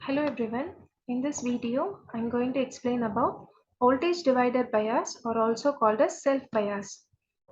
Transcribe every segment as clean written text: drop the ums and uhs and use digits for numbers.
Hello everyone. In this video, I'm going to explain about voltage divider bias or also called as self bias.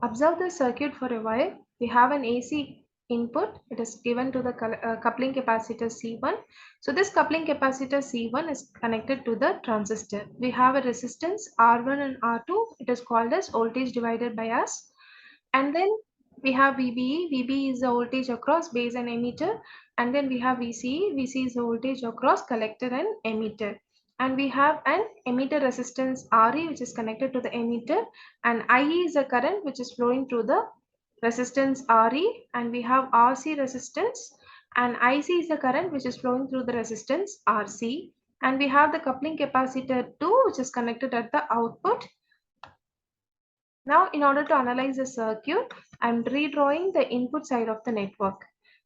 Observe the circuit for a while. We have an AC input. It is given to the coupling capacitor C1. So this coupling capacitor C1 is connected to the transistor. We have a resistance R1 and R2. It is called as voltage divider bias. And then we have VBE. VBE is the voltage across base and emitter. And then we have VCE. VCE is the voltage across collector and emitter. And we have an emitter resistance RE which is connected to the emitter. And IE is the current which is flowing through the resistance RE. And we have RC resistance. And IC is the current which is flowing through the resistance RC. And we have the coupling capacitor 2 which is connected at the output. Now, in order to analyze the circuit, I'm redrawing the input side of the network.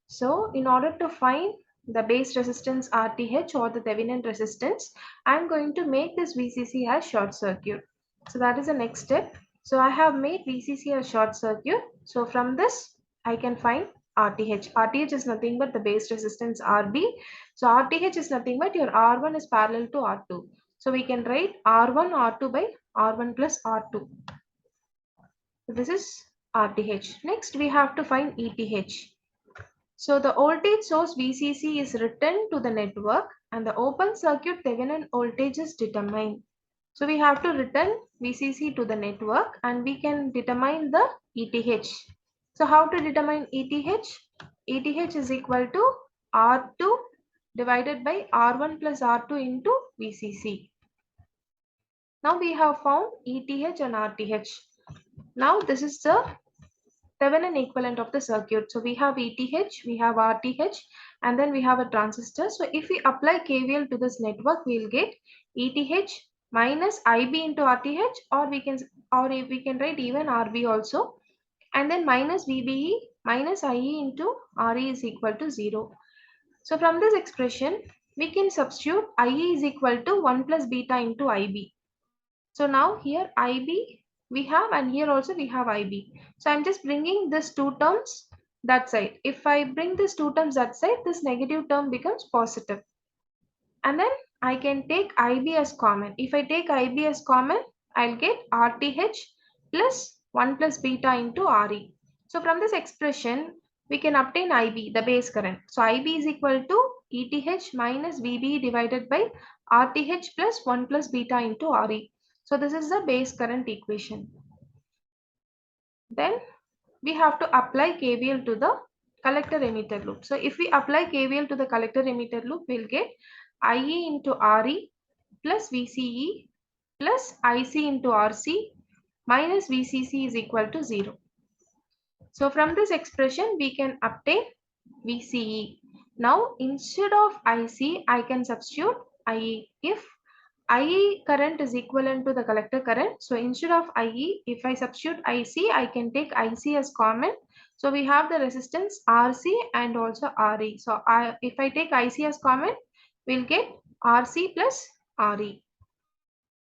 So, in order to find the base resistance RTH or the Thevenin resistance, I'm going to make this VCC as short circuit. So, that is the next step. So, I have made VCC as short circuit. So, from this, I can find RTH. RTH is nothing but the base resistance RB. So, RTH is nothing but your R1 is parallel to R2. So, we can write R1 R2 by R1 plus R2. So this is RTH. Next, we have to find ETH. So the voltage source VCC is written to the network and the open circuit Thevenin voltage is determined. So we have to return VCC to the network and we can determine the ETH. So how to determine ETH? ETH is equal to R2 divided by R1 plus R2 into VCC. Now we have found ETH and RTH. Now this is the Thevenin equivalent of the circuit. So we have ETH, we have RTH, and then we have a transistor. So if we apply KVL to this network, we'll get ETH minus IB into RTH, or we can write even RB also, and then minus VBE minus IE into RE is equal to 0. So from this expression, we can substitute IE is equal to 1 plus beta into IB. So now here IB we have and here also we have IB. So I'm just bringing this two terms that side. If I bring these two terms that side, this negative term becomes positive. And then I can take IB as common. If I take IB as common, I'll get RTH plus 1 plus beta into RE. So from this expression, we can obtain IB, the base current. So IB is equal to ETH minus VB divided by RTH plus 1 plus beta into RE. So this is the base current equation. Then we have to apply KVL to the collector emitter loop. So if we apply KVL to the collector emitter loop, we'll get IE into RE plus VCE plus IC into RC minus VCC is equal to 0. So from this expression, we can obtain VCE. Now instead of IC, I can substitute IE. If IE current is equivalent to the collector current. So instead of IE, if I substitute IC, I can take IC as common. So we have the resistance RC and also RE. So if I take IC as common, we'll get RC plus RE.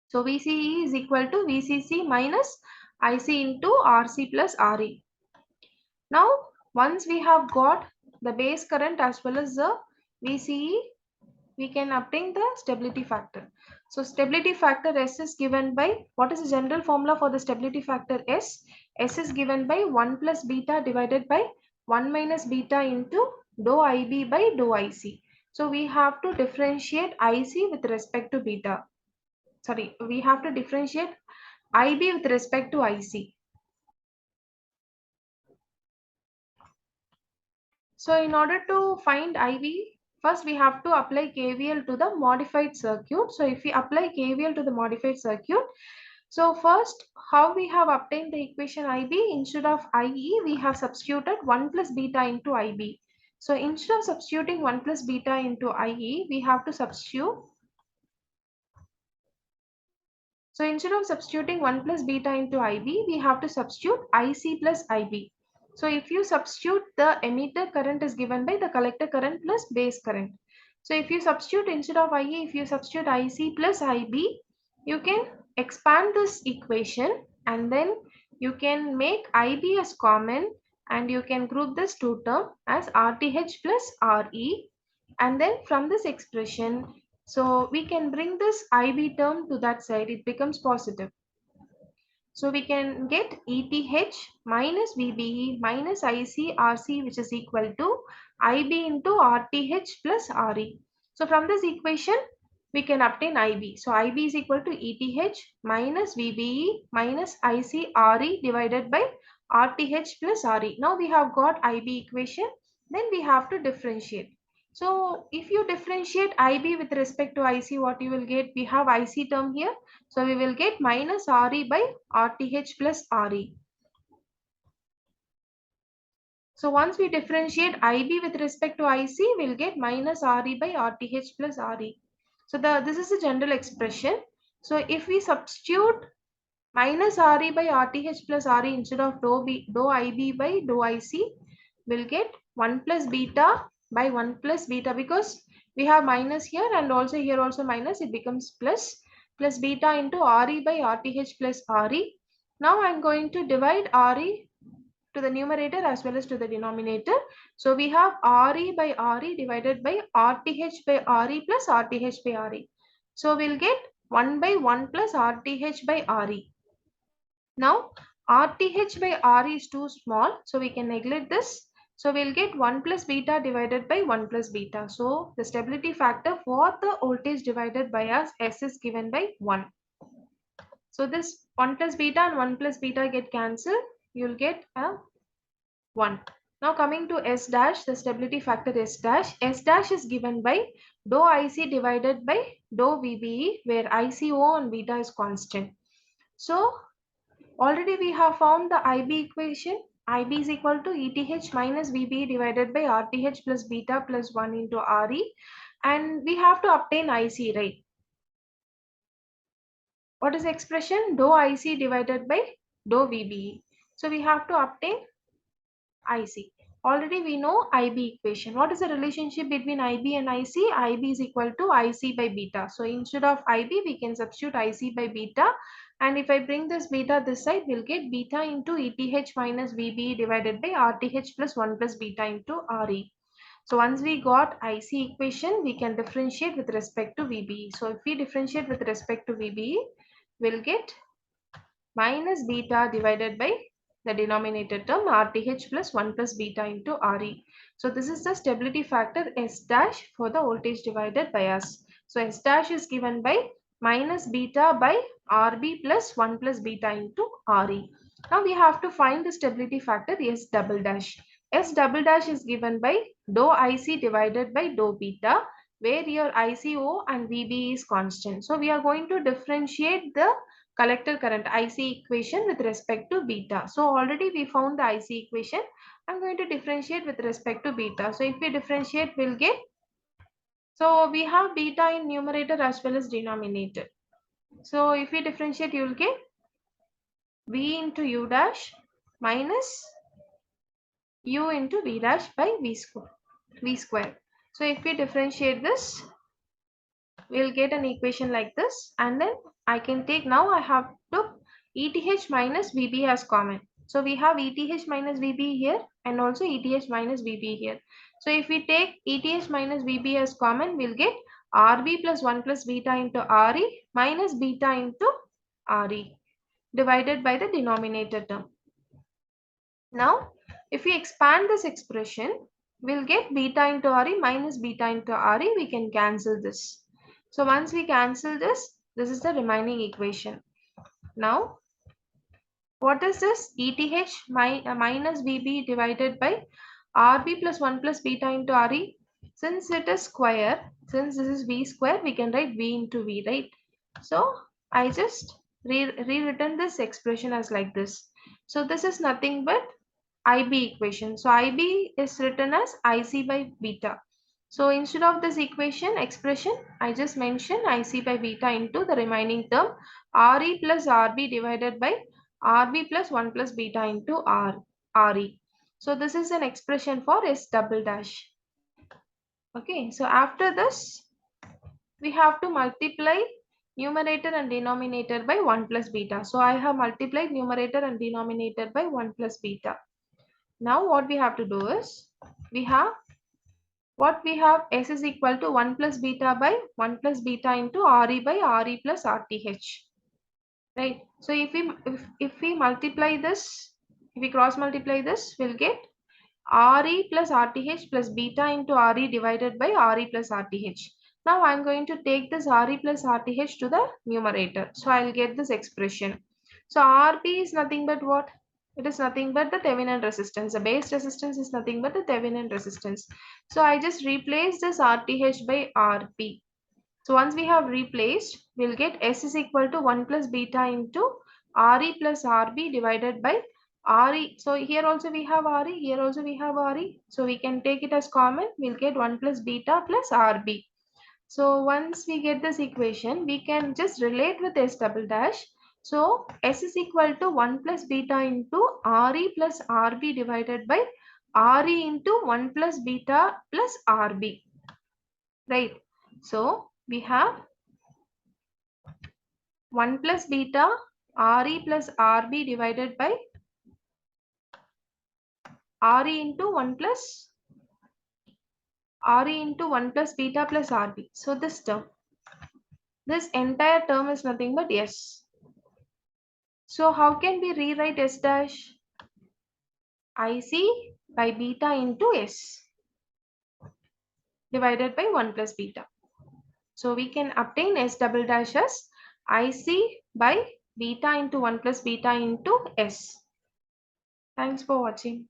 So VCE is equal to VCC minus IC into RC plus RE. Now, once we have got the base current as well as the VCE, we can obtain the stability factor. So stability factor S is given by, what is the general formula for the stability factor S? S is given by 1 plus beta divided by 1 minus beta into dou IB by dou IC. So we have to differentiate IC with respect to beta. Sorry, we have to differentiate IB with respect to IC. So in order to find IB, first we have to apply KVL to the modified circuit. So if we apply KVL to the modified circuit, so first how we have obtained the equation IB, instead of IE, we have substituted 1 plus beta into IB. So instead of substituting 1 plus beta into IE, we have to substitute. So instead of substituting 1 plus beta into IB, we have to substitute IC plus IB. So if you substitute, the emitter current is given by the collector current plus base current. So if you substitute instead of IE, if you substitute IC plus IB, you can expand this equation and then you can make IB as common and you can group this two term as RTH plus RE And then from this expression, so we can bring this IB term to that side, it becomes positive. So we can get ETH minus VBE minus IC which is equal to IB into RTH plus RE. So from this equation we can obtain IB. So IB is equal to ETH minus VBE minus IC divided by RTH plus RE. Now we have got IB equation, then we have to differentiate. So if you differentiate IB with respect to IC, what you will get? We have IC term here. So we will get minus RE by RTH plus RE. So once we differentiate IB with respect to IC, we'll get minus RE by RTH plus RE. So this is a general expression. So if we substitute minus RE by RTH plus RE instead of dou IB by dou IC, we'll get 1 plus beta by 1 plus beta, because we have minus here and also here also minus, it becomes plus beta into RE by RTH plus RE. Now I'm going to divide RE to the numerator as well as to the denominator. So we have RE by RE divided by RTH by RE plus RTH by RE. So we'll get 1 by 1 plus RTH by RE. Now RTH by RE is too small, so we can neglect this. So we'll get 1 plus beta divided by 1 plus beta. So the stability factor for the voltage divided by us S is given by 1. So this 1 plus beta and 1 plus beta get cancelled. You'll get a 1. Now coming to S dash, the stability factor S dash. S dash is given by dou IC divided by dou VBE, where ICO and beta is constant. So already we have found the IB equation. IB is equal to ETH minus VBE divided by RTH plus beta plus 1 into RE. And we have to obtain IC, right? What is the expression? Dou IC divided by dou VBE. So we have to obtain IC. Already we know IB equation. What is the relationship between IB and IC? IB is equal to IC by beta. So instead of IB, we can substitute IC by beta. And if I bring this beta this side, we'll get beta into ETH minus VBE divided by RTH plus 1 plus beta into RE. So once we got IC equation, we can differentiate with respect to VBE. So if we differentiate with respect to VBE, we'll get minus beta divided by the denominator term RTH plus 1 plus beta into RE. So this is the stability factor S dash for the voltage divided bias. So S dash is given by minus beta by RB plus 1 plus beta into RE. Now we have to find the stability factor S double dash. S double dash is given by dou IC divided by dou beta, where your ICO and VB is constant. So we are going to differentiate the collector current IC equation with respect to beta. So already we found the IC equation. I'm going to differentiate with respect to beta. So if we differentiate, we'll get, so we have beta in numerator as well as denominator. So if we differentiate, you will get V into U dash minus U into V dash by V square. So if we differentiate this, we'll get an equation like this, and then I can take, now I have to ETH minus VB as common. So we have ETH minus VB here and also ETH minus VB here. So if we take ETH minus VB as common, we'll get RB plus 1 plus beta into RE minus beta into RE divided by the denominator term. Now if we expand this expression, we'll get beta into RE minus beta into RE. We can cancel this. So once we cancel this, this is the remaining equation. Now, what is this? ETH minus VB divided by RB plus 1 plus beta into RE. Since it is square, since this is V square, we can write V into V, right? So I just rewritten this expression as like this. So this is nothing but IB equation. So IB is written as IC by beta. So instead of this expression, I just mentioned IC by beta into the remaining term RE plus RB divided by RB plus 1 plus beta into RE. So this is an expression for S double dash. Okay, so after this, we have to multiply numerator and denominator by 1 plus beta. So I have multiplied numerator and denominator by 1 plus beta. Now what we have to do is, we have what we have, S is equal to 1 plus beta by 1 plus beta into Re by Re plus RTH, right? So if we multiply this, if we cross multiply this, we'll get Re plus RTH plus beta into Re divided by Re plus RTH. Now I'm going to take this Re plus RTH to the numerator. So I'll get this expression. So RB is nothing but what? It is nothing but the Thevenin resistance. The base resistance is nothing but the Thevenin resistance. So I just replace this RTH by RP. So once we have replaced, we'll get S is equal to 1 plus beta into Re plus Rb divided by Re. So here also we have Re, here also we have Re. So we can take it as common. We'll get 1 plus beta plus Rb. So once we get this equation, we can just relate with S double dash. So S is equal to 1 plus beta into Re plus Rb divided by Re into 1 plus beta plus Rb. Right. So we have 1 plus beta Re plus Rb divided by Re into 1 plus Re into 1 plus beta plus Rb. So this term, this entire term is nothing but S. So how can we rewrite S dash? IC by beta into S divided by 1 plus beta. So we can obtain S double dash as IC by beta into 1 plus beta into S. Thanks for watching.